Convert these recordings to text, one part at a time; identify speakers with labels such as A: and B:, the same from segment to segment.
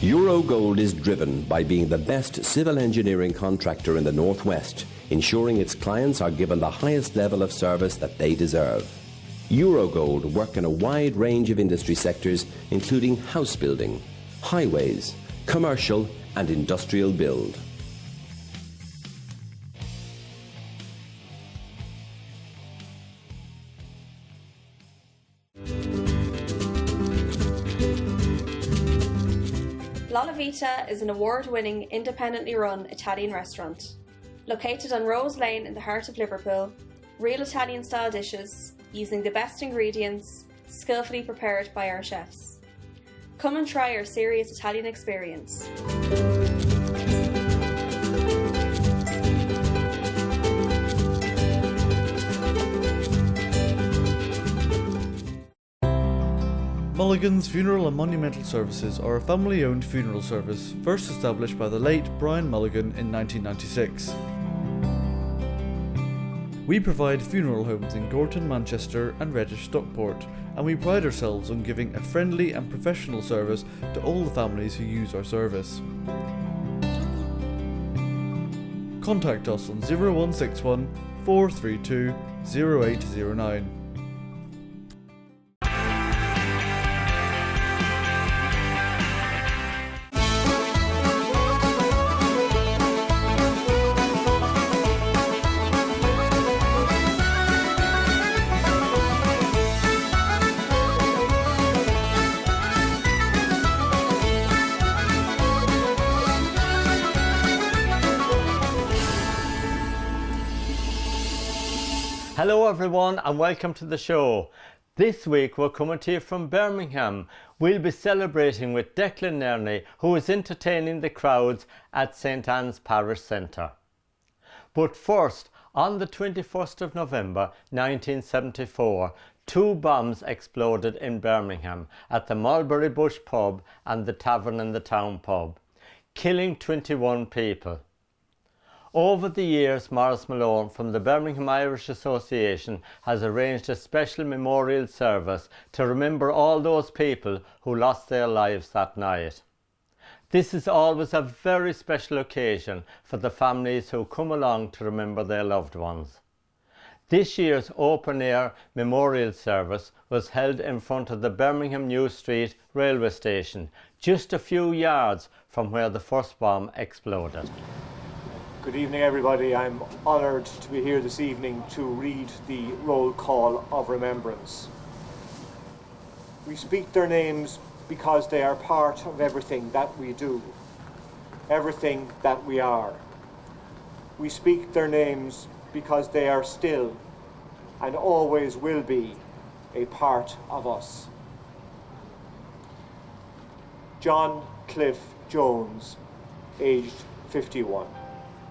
A: Eurogold is driven by being the best civil engineering contractor in the Northwest, ensuring its clients are given the highest level of service that they deserve. Eurogold work in a wide range of industry sectors, including house building, highways, commercial and industrial build.
B: La Vita is an award-winning, independently run Italian restaurant. Located on Rose Lane in the heart of Liverpool, real Italian-style dishes, using the best ingredients, skillfully prepared by our chefs. Come and try our serious Italian experience.
C: Mulligan's Funeral and Monumental Services are a family-owned funeral service first established by the late Brian Mulligan in 1996. We provide funeral homes in Gorton, Manchester and Reddish, Stockport, and we pride ourselves on giving a friendly and professional service to all the families who use our service. Contact us on 0161 432 0809.
D: Hello everyone and welcome to the show. This week we're coming to you from Birmingham. We'll be celebrating with Declan Nerney, who is entertaining the crowds at St Anne's Parish Centre. But first, on the 21st of November 1974, two bombs exploded in Birmingham at the Mulberry Bush pub and the Tavern in the Town pub, killing 21 people. Over the years, Maurice Malone from the Birmingham Irish Association has arranged a special memorial service to remember all those people who lost their lives that night. This is always a very special occasion for the families who come along to remember their loved ones. This year's open-air memorial service was held in front of the Birmingham New Street railway station, just a few yards from where the first bomb exploded.
E: Good evening everybody. I'm honoured to be here this evening to read the roll call of remembrance. We speak their names because they are part of everything that we do, everything that we are. We speak their names because they are still and always will be a part of us. John Cliff Jones, aged 51.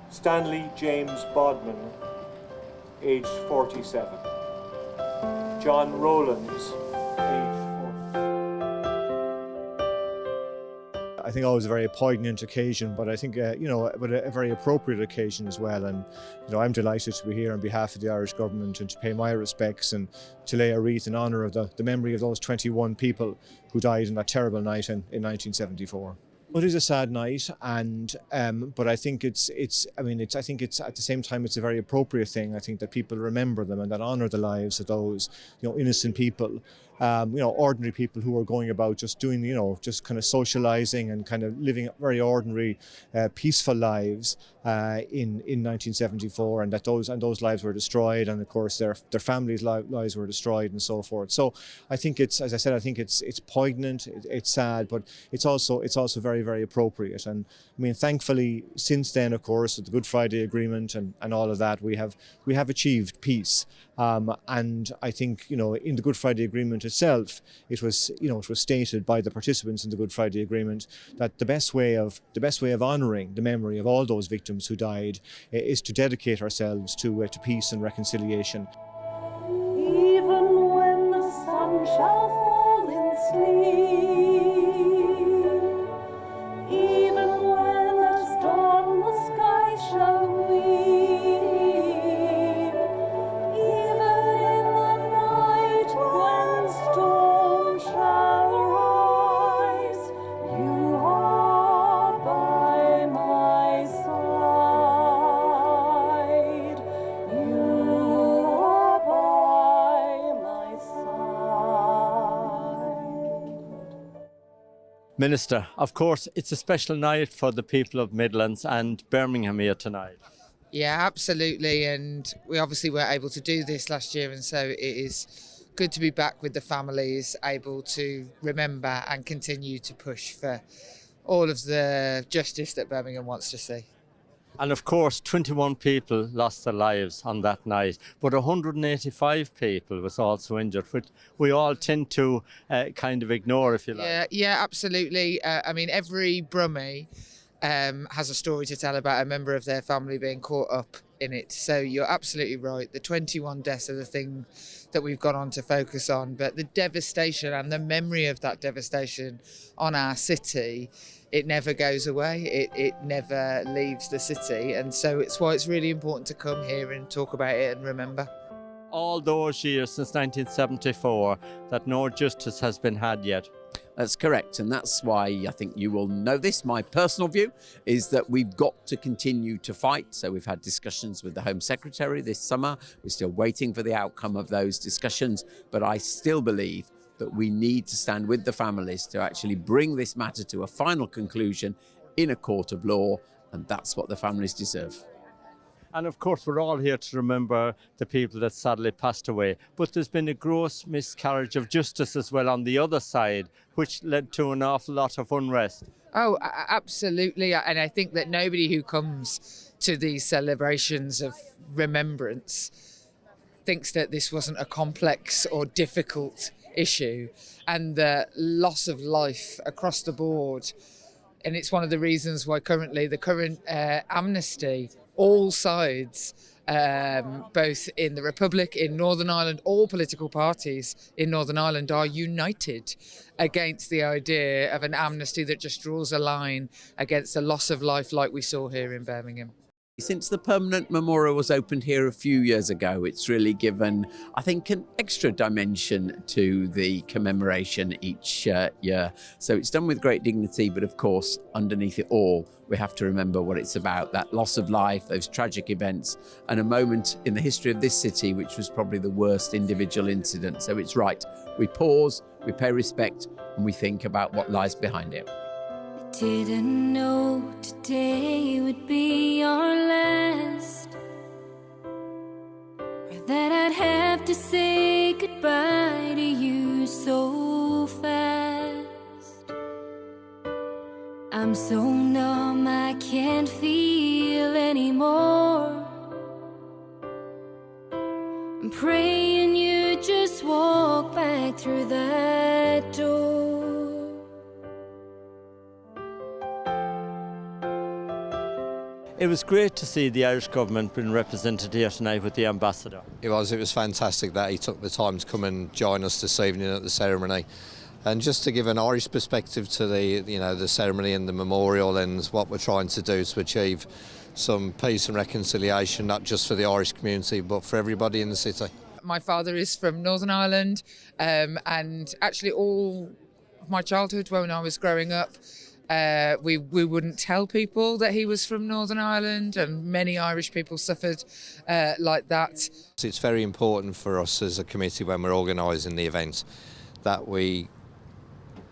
E: Stanley James Bodman, aged 47. John Rowlands, aged 40.
F: I think always a very poignant occasion, but I think, but a very appropriate occasion as well. And, I'm delighted to be here on behalf of the Irish government and to pay my respects and to lay a wreath in honour of the memory of those 21 people who died on that terrible night in 1974. It is a sad night, and but I think it's at the same time it's a very appropriate thing. I think that people remember them and that honour the lives of those innocent people, ordinary people who are going about just doing just kind of socialising and kind of living very ordinary, peaceful lives in 1974, and that those lives were destroyed, and of course their families' lives were destroyed and so forth. So I think it's, as I said, I think it's poignant, it's sad, but it's also very, very appropriate. And I mean, thankfully, since then, of course, with the Good Friday Agreement and all of that, we have achieved peace. And I think, in the Good Friday Agreement itself, it was stated by the participants in the Good Friday Agreement that the best way of honouring the memory of all those victims who died is to dedicate ourselves to peace and reconciliation.
G: Even when the sun shall fall in sleep, even when at dawn the sky shall weep, even in the night when storm shall rise, you are
D: Minister, of course, it's a special night for the people of Midlands and Birmingham here tonight.
H: Yeah, absolutely. And we obviously weren't able to do this last year, and so it is good to be back with the families, able to remember and continue to push for all of the justice that Birmingham wants to see.
D: And of course, 21 people lost their lives on that night, but 185 people was also injured, which we all tend to kind of ignore, if you like.
H: Yeah, absolutely. I mean, every Brummie has a story to tell about a member of their family being caught up in it. So you're absolutely right. The 21 deaths are the thing that we've gone on to focus on, but the devastation and the memory of that devastation on our city, it never goes away. It never leaves the city, and so it's why it's really important to come here and talk about it and remember.
D: All those years since 1974 that no justice has been had yet.
I: That's correct, and that's why I think you will know this. My personal view is that we've got to continue to fight. So we've had discussions with the Home Secretary this summer. We're still waiting for the outcome of those discussions, but I still believe that we need to stand with the families to actually bring this matter to a final conclusion in a court of law, and that's what the families deserve.
D: And of course, we're all here to remember the people that sadly passed away. But there's been a gross miscarriage of justice as well on the other side, which led to an awful lot of unrest.
H: Oh, absolutely. And I think that nobody who comes to these celebrations of remembrance thinks that this wasn't a complex or difficult issue, and the loss of life across the board. And it's one of the reasons why the current amnesty, all sides, both in the Republic, in Northern Ireland, all political parties in Northern Ireland are united against the idea of an amnesty that just draws a line against the loss of life like we saw here in Birmingham.
I: Since the permanent memorial was opened here a few years ago, it's really given, I think, an extra dimension to the commemoration each year. So it's done with great dignity, but of course, underneath it all, we have to remember what it's about, that loss of life, those tragic events, and a moment in the history of this city, which was probably the worst individual incident. So it's right, we pause, we pay respect, and we think about what lies behind it.
J: Didn't know today would be our last, or that I'd have to say goodbye to you so fast. I'm so numb I can't feel anymore. I'm praying you just walk back through that door.
D: It was great to see the Irish government being represented here tonight with the ambassador.
K: It was fantastic that he took the time to come and join us this evening at the ceremony. And just to give an Irish perspective to the ceremony and the memorial and what we're trying to do to achieve some peace and reconciliation, not just for the Irish community, but for everybody in the city.
H: My father is from Northern Ireland, and actually all of my childhood when I was growing up, we wouldn't tell people that he was from Northern Ireland, and many Irish people suffered like that.
K: It's very important for us as a committee when we're organising the event that we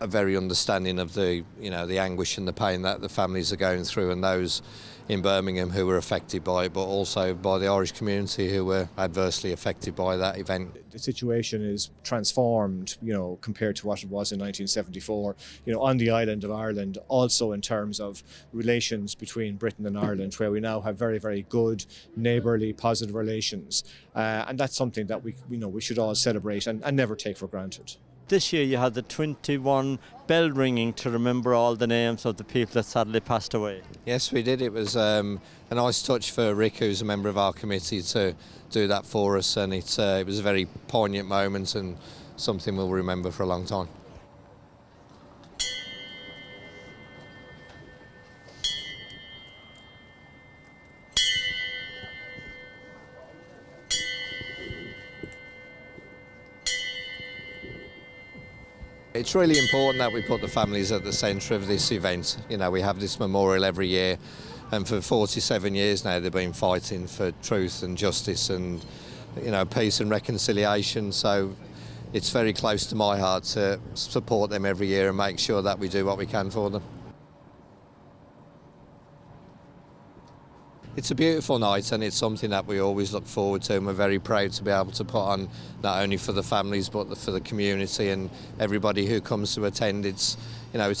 K: are very understanding of the anguish and the pain that the families are going through, and those in Birmingham who were affected by it, but also by the Irish community who were adversely affected by that event.
F: The situation is transformed, compared to what it was in 1974, on the island of Ireland, also in terms of relations between Britain and Ireland, where we now have very, very good, neighbourly, positive relations. And that's something that we should all celebrate and never take for granted.
D: This year you had the 21 bell ringing to remember all the names of the people that sadly passed away.
K: Yes, we did. It was a nice touch for Rick, who's a member of our committee, to do that for us, and it was a very poignant moment and something we'll remember for a long time. It's really important that we put the families at the centre of this event. We have this memorial every year, and for 47 years now they've been fighting for truth and justice and peace and reconciliation. So it's very close to my heart to support them every year and make sure that we do what we can for them. It's a beautiful night and it's something that we always look forward to, and we're very proud to be able to put on not only for the families but for the community and everybody who comes to attend. It's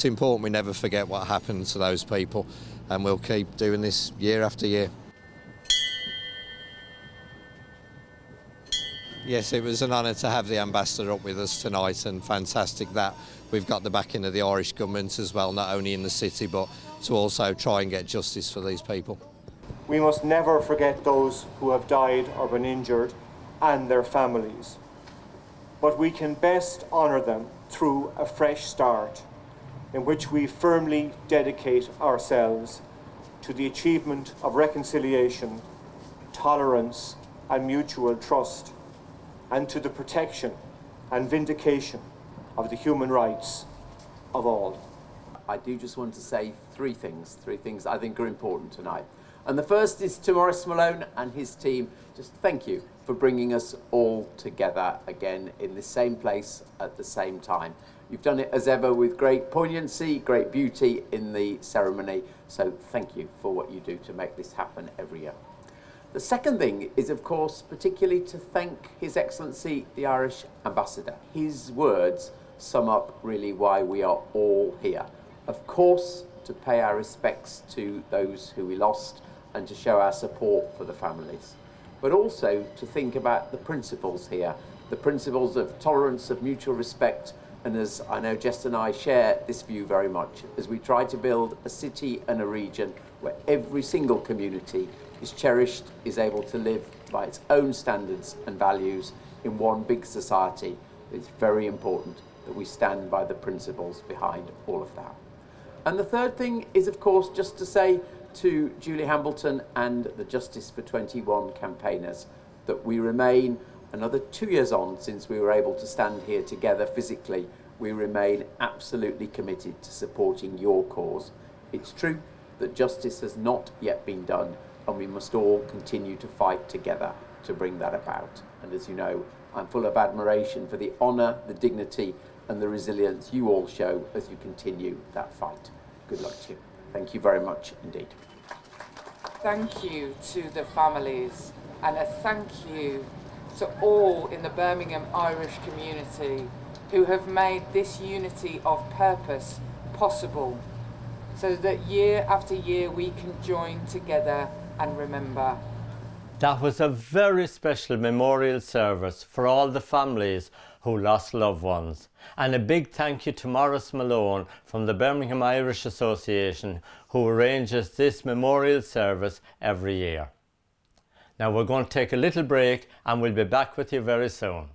K: important we never forget what happened to those people, and we'll keep doing this year after year. Yes, it was an honour to have the Ambassador up with us tonight, and fantastic that we've got the backing of the Irish Government as well, not only in the city but to also try and get justice for these people.
E: We must never forget those who have died or been injured and their families. But we can best honour them through a fresh start in which we firmly dedicate ourselves to the achievement of reconciliation, tolerance and mutual trust, and to the protection and vindication of the human rights of all.
I: I do just want to say three things I think are important tonight. And the first is to Maurice Malone and his team, just thank you for bringing us all together again in the same place at the same time. You've done it as ever with great poignancy, great beauty in the ceremony, so thank you for what you do to make this happen every year. The second thing is, of course, particularly to thank His Excellency the Irish Ambassador. His words sum up really why we are all here. Of course, to pay our respects to those who we lost and to show our support for the families, but also to think about the principles here, the principles of tolerance, of mutual respect, and as I know Jess and I share this view very much, as we try to build a city and a region where every single community is cherished, is able to live by its own standards and values in one big society. It's very important that we stand by the principles behind all of that. And the third thing is, of course, just to say to Julie Hambleton and the Justice for 21 campaigners that we remain, another 2 years on since we were able to stand here together physically, we remain absolutely committed to supporting your cause. It's true that justice has not yet been done, and we must all continue to fight together to bring that about. And as you know, I'm full of admiration for the honour, the dignity and the resilience you all show as you continue that fight. Good luck to you. Thank you very much indeed.
H: Thank you to the families, and a thank you to all in the Birmingham Irish community who have made this unity of purpose possible, so that year after year we can join together and remember.
D: That was a very special memorial service for all the families who lost loved ones. And a big thank you to Maurice Malone from the Birmingham Irish Association, who arranges this memorial service every year. Now we're going to take a little break and we'll be back with you very soon.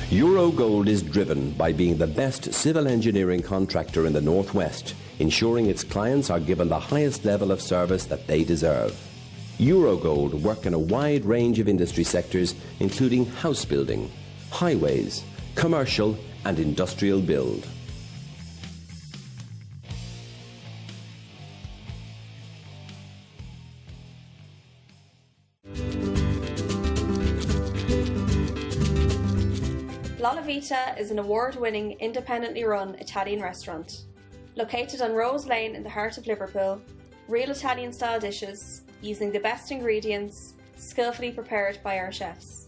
A: Eurogold is driven by being the best civil engineering contractor in the North West, ensuring its clients are given the highest level of service that they deserve. Eurogold work in a wide range of industry sectors, including house building, highways, commercial and industrial build.
B: La Vita is an award-winning, independently run Italian restaurant. Located on Rose Lane in the heart of Liverpool, real Italian-style dishes, using the best ingredients, skillfully prepared by our chefs.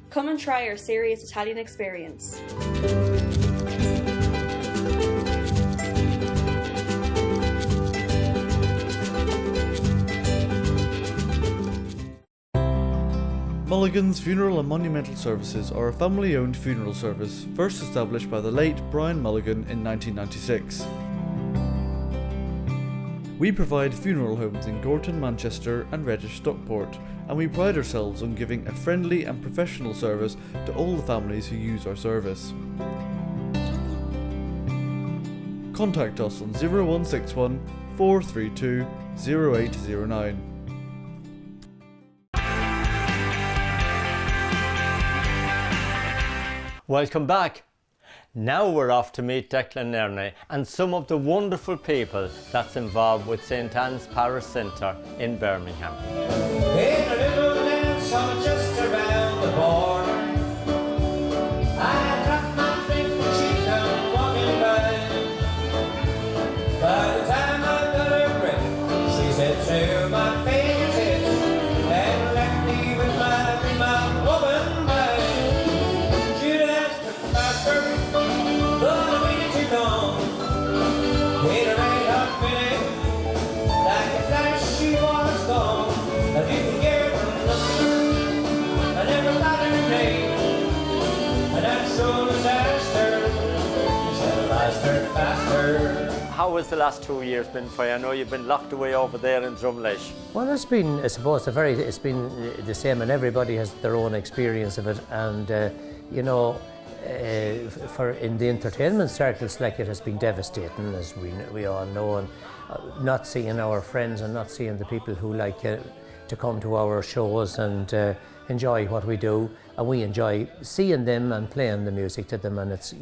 B: Come and try our serious Italian experience.
C: Mulligan's Funeral and Monumental Services are a family-owned funeral service first established by the late Brian Mulligan in 1996. We provide funeral homes in Gorton, Manchester and Reddish, Stockport, and we pride ourselves on giving a friendly and professional service to all the families who use our service. Contact us on 0161 432 0809.
D: Welcome back. Now we're off to meet Declan Nerney and some of the wonderful people that's involved with St Anne's Parish Centre in Birmingham.
L: In a little dance just around the border, I dropped my drink when she come walking by. By the time I got her breath, she said to my face and left me with my mouth open wide. She'd asked her faster, but I waited too long. In a red hot minute, like a flash she was gone. I didn't care for nothing, I never got her name. And that soul disaster, shall last her faster.
D: How has the last 2 years been for you? I know you've been locked away over there in Drumlesh.
M: Well, it's been, I suppose, it's been the same, and everybody has their own experience of it. And you know, for in the entertainment circles, like, it has been devastating, as we all know, and not seeing our friends and not seeing the people who like to come to our shows and enjoy what we do, and we enjoy seeing them and playing the music to them, and it's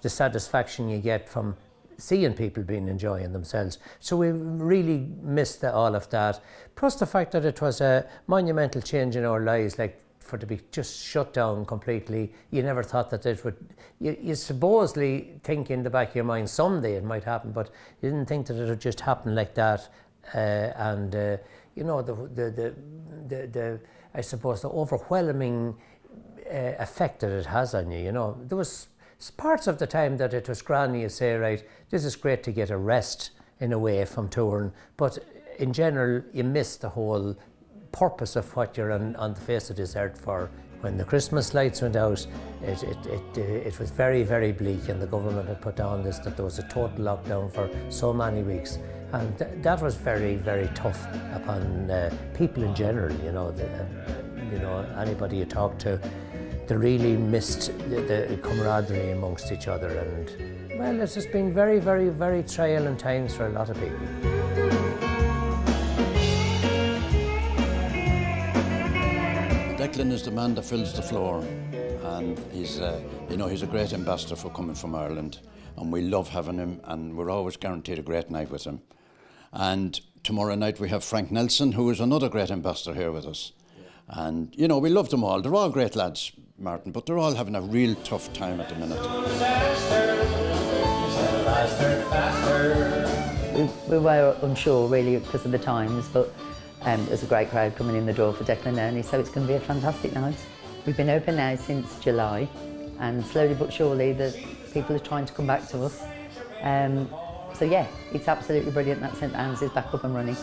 M: the satisfaction you get from seeing people enjoying themselves. So we really missed all of that. Plus the fact that it was a monumental change in our lives, like, for to be just shut down completely. You never thought that it would, you supposedly think in the back of your mind someday it might happen, but you didn't think that it would just happen like that. You know, the I suppose the overwhelming effect that it has on you. You know, there was parts of the time that it was grand, you say, right, this is great to get a rest in a way from touring, but in general you miss the whole purpose of what you're on the face of this earth for. When the Christmas lights went out, it was very, very bleak, and the government had put down this, that there was a total lockdown for so many weeks, and that was very, very tough upon people in general. You know, you know, anybody you talk to, they really missed the camaraderie amongst each other, and well, it's just been very, very, very trying times for a lot of people.
N: Declan is the man that fills the floor, and he's a great ambassador for coming from Ireland, and we love having him, and we're always guaranteed a great night with him. And tomorrow night we have Frank Nelson, who is another great ambassador here with us. And you know, we love them all. They're all great lads, Martin, but they're all having a real tough time at the minute.
O: We were unsure really because of the times, but there's a great crowd coming in the door for Declan Nerney, so it's going to be a fantastic night. We've been open now since July, and slowly but surely the people are trying to come back to us. So yeah, it's absolutely brilliant that St Anne's is back up and running.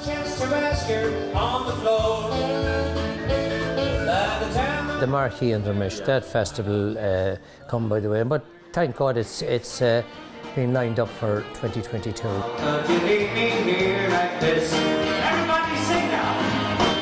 M: The Marquee and Drumlesh, that festival come by the way, but thank God it's been lined up for 2022.
L: Don't you leave me here like this. Everybody sing now.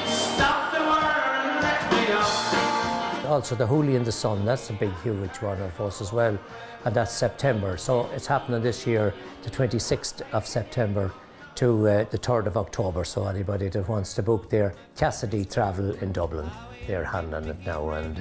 L: Stop the world and let me out.
M: Also the Hooli in the Sun, that's a big, huge one of us as well, and that's September. So it's happening this year, the 26th of September to the 3rd of October. So anybody that wants to book their Cassidy Travel in Dublin, they're handling it now, and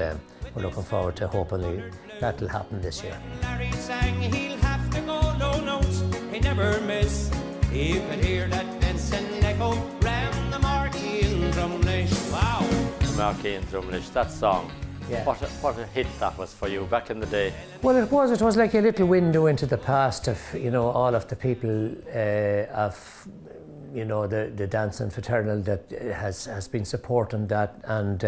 M: we're looking forward to hopefully that'll happen this year.
L: Larry sang, he'll have to go low notes, he never miss. You could hear that dancing echo round the Marquee in Drumlesh. Wow!
D: The Marquee in Drumlesh, that song.
M: Yeah.
D: What a hit that was for you back in the day.
M: Well, it was like a little window into the past of, you know, all of the people of, you know, the dancing fraternal that has been supporting that, and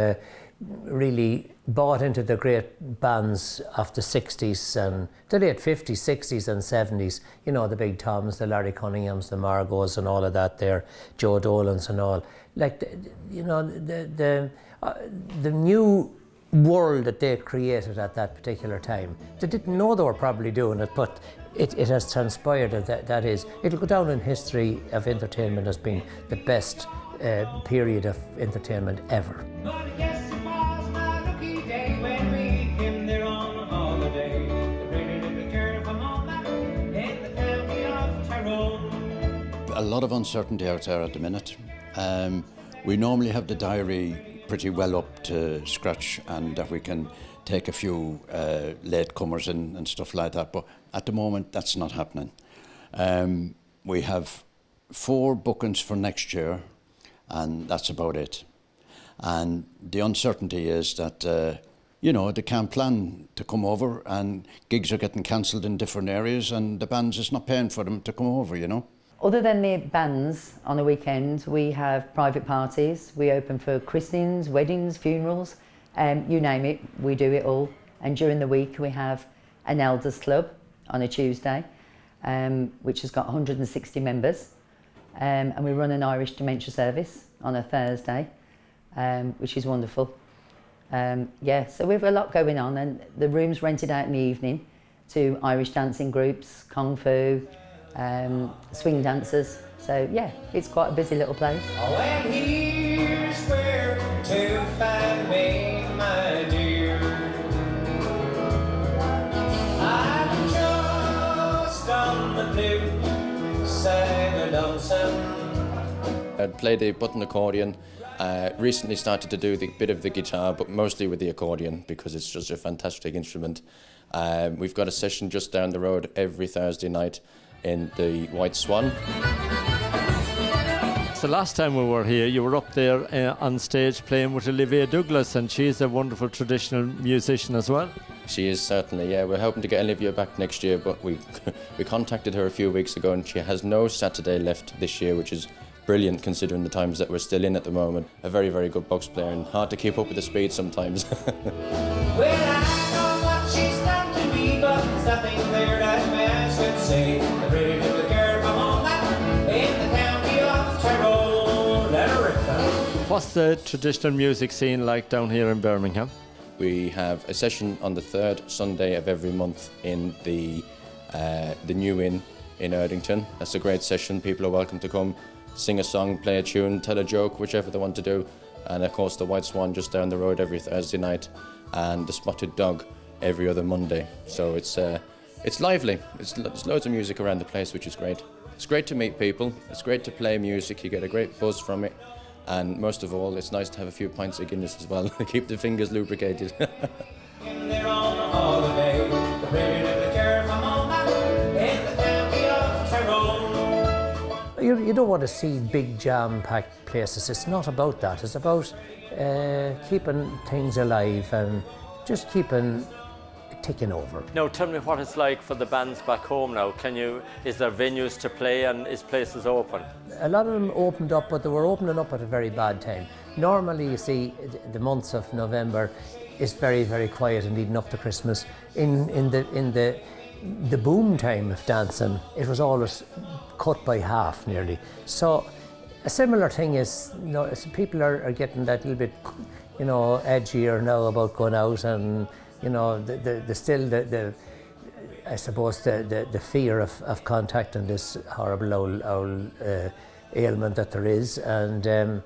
M: really bought into the great bands of the 60s and the late 50s, 60s and 70s, you know, the big Toms, the Larry Cunninghams, the Margos and all of that there, Joe Dolans and all. Like, you know, the new world that they created at that particular time. They didn't know they were probably doing it, but it has transpired that is. It'll go down in history of entertainment as being the best period of entertainment ever.
N: A lot of uncertainty out there at the minute. We normally have the diary pretty well up to scratch and that we can take a few latecomers in and stuff like that. But at the moment, that's not happening. We have 4 bookings for next year, and that's about it. And the uncertainty is that, they can't plan to come over, and gigs are getting cancelled in different areas, and the bands is not paying for them to come over,
O: Other than the bands on the weekend, we have private parties. We open for christenings, weddings, funerals, you name it, we do it all. And during the week, we have an elders club on a Tuesday, which has got 160 members. And we run an Irish dementia service on a Thursday, which is wonderful. So we have a lot going on, and the room's rented out in the evening to Irish dancing groups, kung fu, swing dancers. So yeah, it's quite a busy little place.
L: Oh, and here's where to find me, my dear. I'm just on the blue side of lonesome.
P: I play the button accordion. Recently started to do the bit of the guitar, but mostly with the accordion because it's just a fantastic instrument. We've got a session just down the road every Thursday night in the White Swan.
D: So last time we were here, you were up there on stage playing with Olivia Douglas, and she's a wonderful traditional musician as well.
P: She is certainly, yeah. We're hoping to get Olivia back next year, but we contacted her a few weeks ago, and she has no Saturday left this year, which is brilliant considering the times that we're still in at the moment. A very, very good box player, and hard to keep up with the speed sometimes.
L: Well, I know what she's done to me, but there's nothing there that man should say. The pretty little girl from home in the county of Tyrone, let her rip down.
D: What's the traditional music scene like down here in Birmingham?
P: We have a session on the 3rd Sunday of every month in the New Inn in Erdington. That's a great session. People are welcome to come, sing a song, play a tune, tell a joke, whichever they want to do. And of course the White Swan just down the road every Thursday night, and the Spotted Dog every other Monday. So it's lively. There's loads of music around the place, which is great. It's great to meet people. It's great to play music. You get a great buzz from it. And most of all, it's nice to have a few pints of Guinness as well. Keep the fingers lubricated.
L: They're on a holiday, the pretty little girl from home in the county of Tyrone.
M: You don't want to see big jam-packed places. It's not about that. It's about keeping things alive and just keeping ticking over.
D: Now tell me what it's like for the bands back home now. Is there venues to play, and is places open?
M: A lot of them opened up, but they were opening up at a very bad time. Normally, you see, the months of November is very, very quiet and leading up to Christmas. In the boom time of dancing, it was always cut by half nearly. So a similar thing is, people are getting that little bit, edgier now about going out, and I suppose the fear of contacting this horrible old ailment that there is, and there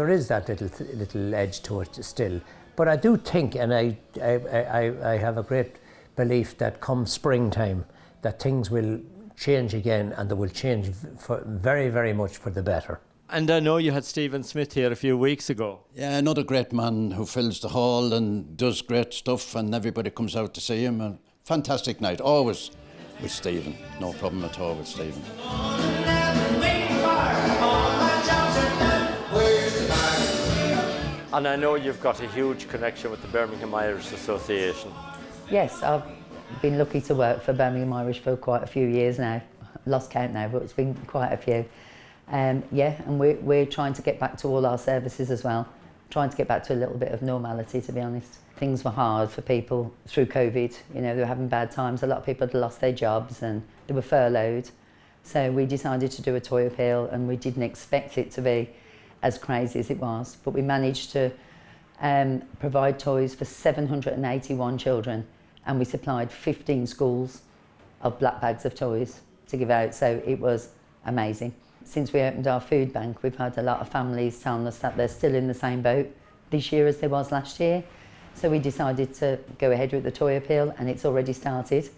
M: is that little edge to it still. But I do think, and I have a great belief that come springtime, that things will change again, and they will change for very, very much for the better.
D: And I know you had Stephen Smith here a few weeks ago.
N: Yeah, another great man who fills the hall and does great stuff, and everybody comes out to see him. A fantastic night, always with Stephen. No problem at all with Stephen.
D: And I know you've got a huge connection with the Birmingham Irish Association.
O: Yes, I've been lucky to work for Birmingham Irish for quite a few years now. Lost count now, but it's been quite a few. And we're trying to get back to all our services as well. Trying to get back to a little bit of normality, to be honest. Things were hard for people through COVID. They were having bad times. A lot of people had lost their jobs and they were furloughed. So we decided to do a toy appeal, and we didn't expect it to be as crazy as it was. But we managed to provide toys for 781 children, and we supplied 15 schools of black bags of toys to give out. So it was amazing. Since we opened our food bank, we've had a lot of families telling us that they're still in the same boat this year as they was last year. So we decided to go ahead with the toy appeal, and it's already started.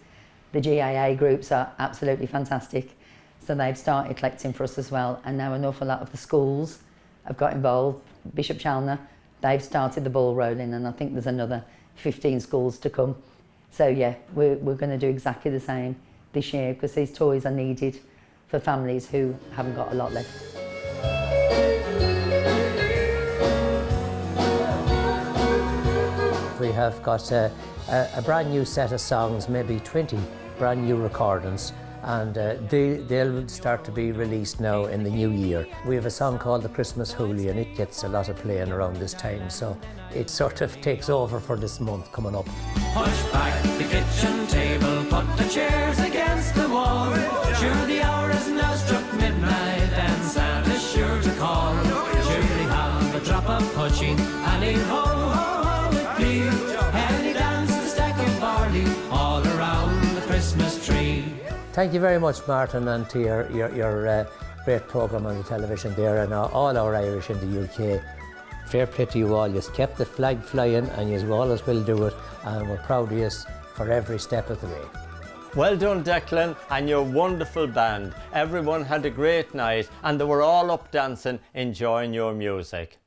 O: The GAA groups are absolutely fantastic. So they've started collecting for us as well, and now an awful lot of the schools have got involved. Bishop Challoner they've started the ball rolling, and I think there's another 15 schools to come. So yeah, we're going to do exactly the same this year, because these toys are needed for families who haven't got a lot left.
M: We have got a brand new set of songs, maybe 20 brand new recordings, and they'll start to be released now in the new year. We have a song called The Christmas Hoolie, and it gets a lot of playing around this time, so it sort of takes over for this month coming up.
L: Push back the kitchen table, put the chairs against the wall. Sure, the hour is now struck midnight, and Santa's sure to call. Surely have a drop of pushing, and he'll ho, ho, ho with glee. And he danced a stack of barley all around the Christmas tree.
M: Thank you very much, Martin, and to your great programme on the television there, and all our Irish in the UK. Fair play to you all. You've kept the flag flying, and you always will do it, and we're proud of you for every step of the way.
D: Well done, Declan, and your wonderful band. Everyone had a great night, and they were all up dancing, enjoying your music.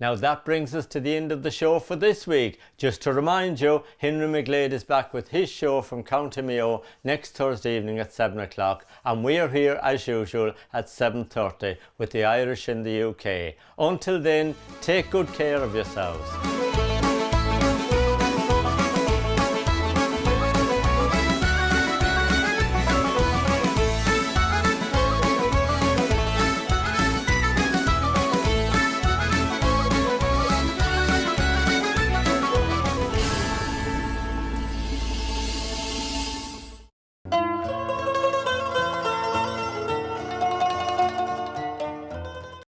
D: Now that brings us to the end of the show for this week. Just to remind you, Henry McGlade is back with his show from County Mayo next Thursday evening at 7 o'clock, and we are here as usual at 7:30 with the Irish in the UK. Until then, take good care of yourselves.